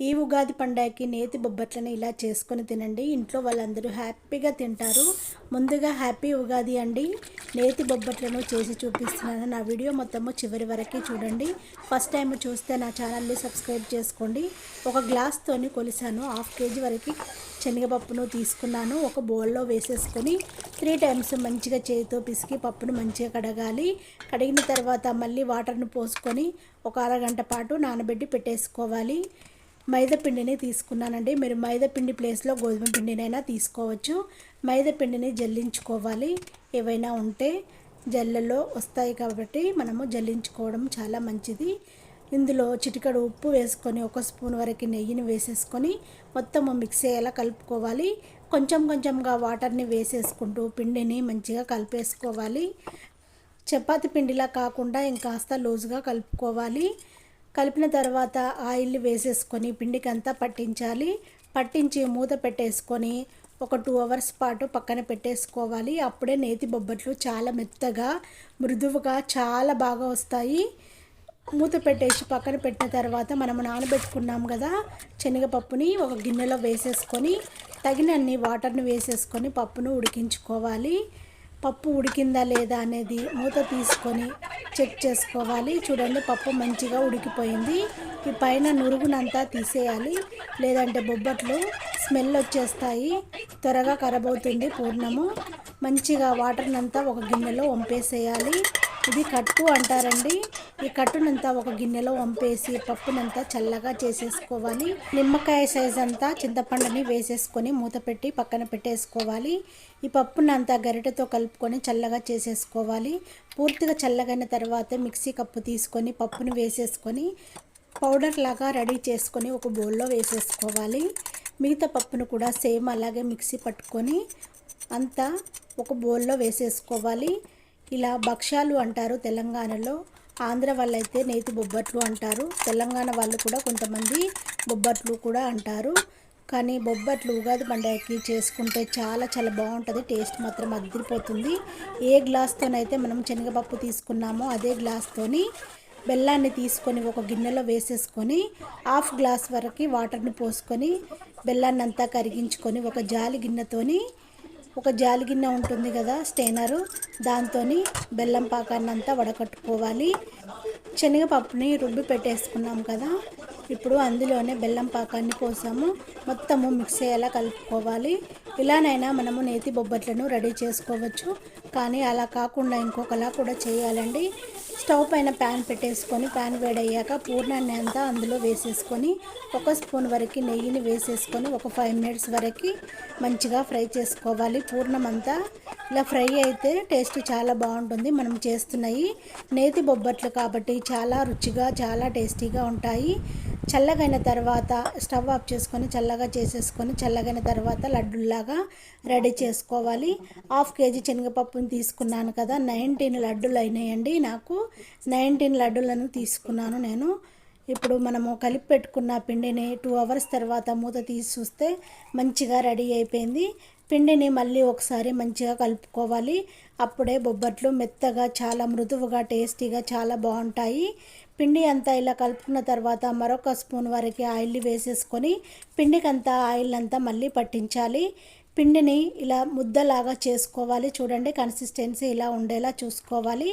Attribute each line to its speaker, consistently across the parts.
Speaker 1: ఈ ఉగాది పండగకి నేతి బొబ్బట్లను ఇలా చేసుకొని తినండి. ఇంట్లో వాళ్ళందరూ హ్యాపీగా తింటారు. ముందుగా హ్యాపీ ఉగాది అండి. నేతి బొబ్బట్లను చేసి చూపిస్తున్నాను. నా వీడియో మొత్తము చివరి వరకు చూడండి. ఫస్ట్ టైం చూస్తే నా ఛానల్ని సబ్స్క్రైబ్ చేసుకోండి. ఒక గ్లాస్తోని కొలిసాను. 1/2 kg వరకు శనగపప్పును తీసుకున్నాను. ఒక బౌల్లో వేసేసుకొని 3 times మంచిగా చేతితో పిసికి పప్పును మంచిగా కడగాలి. కడిగిన తర్వాత మళ్ళీ వాటర్ను పోసుకొని ఒక అరగంట పాటు నానబెట్టి పెట్టేసుకోవాలి. మైదా పిండిని తీసుకున్నానండి. మీరు మైదా పిండి ప్లేస్లో గోధుమ పిండినైనా తీసుకోవచ్చు. మైదా పిండిని జల్లించుకోవాలి. ఏవైనా ఉంటే జల్లెలో వస్తాయి కాబట్టి మనము జల్లించుకోవడం చాలా మంచిది. ఇందులో చిటికెడు ఉప్పు వేసుకొని 1 స్పూన్ వరకు నెయ్యిని వేసేసుకొని మొత్తము మిక్స్ అయ్యేలా కలుపుకోవాలి. కొంచెం కొంచెంగా వాటర్ని వేసేసుకుంటూ పిండిని మంచిగా కలిపేసుకోవాలి. చపాతి పిండిలా కాకుండా ఇంకాస్త లూజ్గా కలుపుకోవాలి. కలిపిన తర్వాత ఆయిల్ వేసేసుకొని పిండికి అంతా పట్టించాలి. పట్టించి మూత పెట్టేసుకొని ఒక 2 hours పాటు పక్కన పెట్టేసుకోవాలి. అప్పుడే నేతి బొబ్బట్లు చాలా మెత్తగా మృదువుగా చాలా బాగా వస్తాయి. మూత పెట్టేసి పక్కన పెట్టిన తర్వాత మనము నానబెట్టుకున్నాం కదా శనగపప్పుని ఒక గిన్నెలో వేసేసుకొని తగినన్ని వాటర్ని వేసేసుకొని పప్పును ఉడికించుకోవాలి. పప్పు ఉడికిందా లేదా అనేది మూత తీసుకొని చెక్ చేసుకోవాలి. చూడండి, పప్పు మంచిగా ఉడికిపోయింది. ఈ పైన నురుగునంతా తీసేయాలి, లేదంటే బొబ్బట్లు స్మెల్ వచ్చేస్తాయి, త్వరగా ఖరాబ్ అవుతుంది పూర్ణము. మంచిగా వాటర్నంతా ఒక గిన్నెలో వంపేసేయాలి. ఇది కట్టు అంటారండి. ఈ కట్టునంతా ఒక గిన్నెలో వంపేసి పప్పునంతా చల్లగా చేసేసుకోవాలి. నిమ్మకాయ సైజ్ అంతా చింతపండుని వేసేసుకొని మూత పెట్టి పక్కన పెట్టేసుకోవాలి. ఈ పప్పునంతా గరిటెతో కలుపుకొని చల్లగా చేసేసుకోవాలి. పూర్తిగా చల్లగైన తర్వాత మిక్సీ కప్పు తీసుకొని పప్పుని వేసేసుకొని పౌడర్ లాగా రెడీ చేసుకొని ఒక బౌల్లో వేసేసుకోవాలి. మిగతా పప్పును కూడా సేమ్ అలాగే మిక్సీ పట్టుకొని అంతా ఒక బౌల్లో వేసేసుకోవాలి. ఇలా భక్ష్యాలు అంటారు తెలంగాణలో. ఆంధ్ర వాళ్ళైతే నేతి బొబ్బట్లు అంటారు. తెలంగాణ వాళ్ళు కూడా కొంతమంది బొబ్బట్లు కూడా అంటారు. కానీ బొబ్బట్లు ఉగాది పండుగకి చేసుకుంటే చాలా చాలా బాగుంటుంది. టేస్ట్ మాత్రం అదిరిపోతుంది. ఏ గ్లాస్తోనైతే మనం శనగపప్పు తీసుకున్నామో అదే గ్లాస్తోని బెల్లాన్ని తీసుకొని ఒక గిన్నెలో వేసేసుకొని 1/2 glass వరకు వాటర్ని పోసుకొని బెల్లాన్ని అంతా కరిగించుకొని ఒక జాలి గిన్నె ఉంటుంది కదా స్టెయినరు, దాంతో బెల్లం పాకాన్ని అంతా వడకట్టుకోవాలి. శనగపప్పుని రుబ్బి పెట్టేసుకున్నాం కదా, ఇప్పుడు అందులోనే బెల్లం పాకాన్ని పోసాము. మొత్తము మిక్స్ అయ్యేలా కలుపుకోవాలి. ఇలానైనా మనము నేతి బొబ్బట్లను రెడీ చేసుకోవచ్చు. కానీ అలా కాకుండా ఇంకొకలా కూడా చేయాలండి. స్టవ్ పైన ప్యాన్ పెట్టేసుకొని ప్యాన్ వేడయ్యాక పూర్ణాన్ని అంతా అందులో వేసేసుకొని 1 స్పూన్ వరకు నెయ్యిని వేసేసుకొని ఒక 5 minutes వరకు మంచిగా ఫ్రై చేసుకోవాలి. పూర్ణం అంతా ఇలా ఫ్రై అయితే టేస్ట్ చాలా బాగుంటుంది. మనం చేస్తున్నాయి నేతి బొబ్బట్లు కాబట్టి చాలా రుచిగా చాలా టేస్టీగా ఉంటాయి. చల్లగైన తర్వాత స్టవ్ ఆఫ్ చేసుకొని చల్లగా చేసేసుకొని చల్లగైన తర్వాత లడ్డుల్లాగా రెడీ చేసుకోవాలి. 1/2 kg శనగపప్పుని తీసుకున్నాను కదా, 19 లడ్డులు అయినాయండి. నాకు 19 లడ్డులను తీసుకున్నాను నేను. ఇప్పుడు మనము కలిపి పెట్టుకున్న పిండిని 2 hours తర్వాత మూత తీసి చూస్తే మంచిగా రెడీ అయిపోయింది. పిండిని మళ్ళీ ఒకసారి మంచిగా కలుపుకోవాలి. అప్పుడే బొబ్బట్లు మెత్తగా చాలా మృదువుగా టేస్టీగా చాలా బాగుంటాయి. పిండి అంతా ఇలా కలుపుకున్న తర్వాత మరొక స్పూన్ వరకు ఆయిల్ వేసేసుకొని పిండికంతా ఆయిల్ అంతా మళ్ళీ పట్టించాలి. పిండిని ఇలా ముద్దలాగా చేసుకోవాలి. చూడండి, కన్సిస్టెన్సీ ఇలా ఉండేలా చూసుకోవాలి.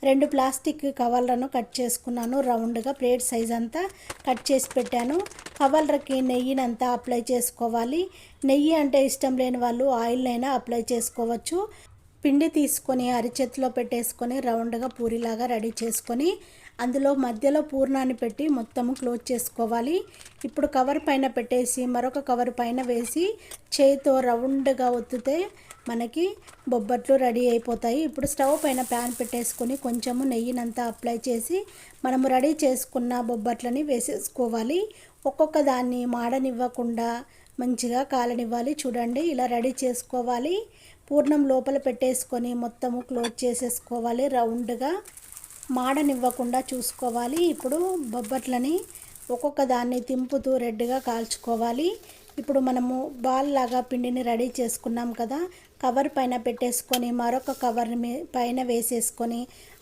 Speaker 1: 2 ప్లాస్టిక్ కవర్లను కట్ చేసుకున్నాను. రౌండ్గా ప్లేట్ సైజ్ అంతా కట్ చేసి పెట్టాను. కవర్లకి నెయ్యినంతా అప్లై చేసుకోవాలి. నెయ్యి అంటే ఇష్టం లేని వాళ్ళు ఆయిల్నైనా అప్లై చేసుకోవచ్చు. పిండి తీసుకొని అరిచేతిలో పెట్టేసుకొని రౌండ్గా పూరిలాగా రెడీ చేసుకొని అందులో మధ్యలో పూర్ణాన్ని పెట్టి మొత్తము క్లోజ్ చేసుకోవాలి. ఇప్పుడు కవర్ పైన పెట్టేసి మరొక కవర్ పైన వేసి చేతితో రౌండ్గా ఒత్తితే మనకి బొబ్బట్లు రెడీ అయిపోతాయి. ఇప్పుడు స్టవ్ పైన ప్యాన్ పెట్టేసుకొని కొంచెము నెయ్యినంతా అప్లై చేసి మనము రెడీ చేసుకున్న బొబ్బట్లని వేసేసుకోవాలి. ఒక్కొక్క దాన్ని మాడనివ్వకుండా మంచిగా కాలనివ్వాలి. చూడండి, ఇలా రెడీ చేసుకోవాలి. పూర్ణం లోపల పెట్టేసుకొని మొత్తము క్లోజ్ చేసేసుకోవాలి. రౌండ్గా మాడనివ్వకుండా చూసుకోవాలి. ఇప్పుడు బొబ్బట్లని ఒక్కొక్క దాన్ని తింపుతూ రెడ్గా కాల్చుకోవాలి. ఇప్పుడు మనము బాల్ లాగా పిండిని రెడీ చేసుకున్నాం కదా, కవర్ పైన పెట్టేసుకొని మరొక కవర్ని పైన వేసేసుకొని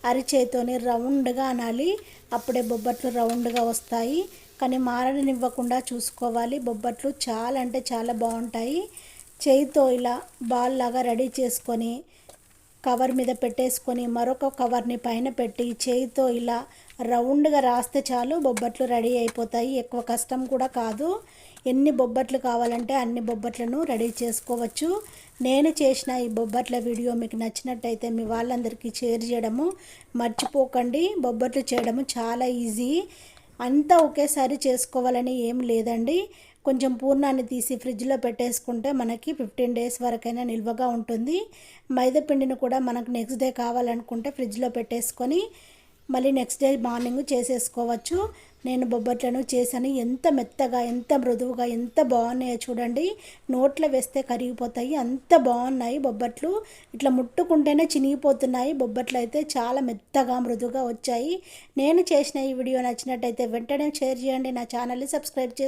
Speaker 1: అరిచేతోని రౌండ్గా అనాలి. అప్పుడే బొబ్బట్లు రౌండ్గా వస్తాయి. కానీ మారనివ్వకుండా చూసుకోవాలి. బొబ్బట్లు చాలా అంటే చాలా బాగుంటాయి. చేయితో ఇలా బాల్ లాగా రెడీ చేసుకొని కవర్ మీద పెట్టేసుకొని మరొక కవర్ని పైన పెట్టి చేయితో ఇలా రౌండ్గా రాస్తే చాలు బొబ్బట్లు రెడీ అయిపోతాయి. ఎక్కువ కష్టం కూడా కాదు. ఎన్ని బొబ్బట్లు కావాలంటే అన్ని బొబ్బట్లను రెడీ చేసుకోవచ్చు. నేను చేసిన ఈ బొబ్బట్ల వీడియో మీకు నచ్చినట్టయితే మీ వాళ్ళందరికీ షేర్ చేయడము మర్చిపోకండి. బొబ్బట్లు చేయడము చాలా ఈజీ. అంతా ఒకేసారి చేసుకోవాలని ఏం లేదండి. కొంచెం పూర్ణాన్ని తీసి ఫ్రిడ్జ్లో పెట్టేసుకుంటే మనకి 15 డేస్ వరకైనా నిల్వగా ఉంటుంది. మైదా పిండిని కూడా మనకు నెక్స్ట్ డే కావాలనుకుంటే ఫ్రిడ్జ్లో పెట్టేసుకొని మళ్ళీ నెక్స్ట్ డే మార్నింగ్ చేసేసుకోవచ్చు. నేను బొబ్బట్లను చేశాను. ఎంత మెత్తగా, ఎంత మృదువుగా, ఎంత బాగున్నాయో చూడండి. నోట్లో వేస్తే కరిగిపోతాయి, అంత బాగున్నాయి బొబ్బట్లు. ఇట్లా ముట్టుకుంటేనే చినిగిపోతున్నాయి. బొబ్బట్లు అయితే చాలా మెత్తగా మృదువుగా వచ్చాయి. నేను చేసిన ఈ వీడియో నచ్చినట్టయితే వెంటనే షేర్ చేయండి. నా ఛానల్ని సబ్స్క్రైబ్ చేసుకోండి.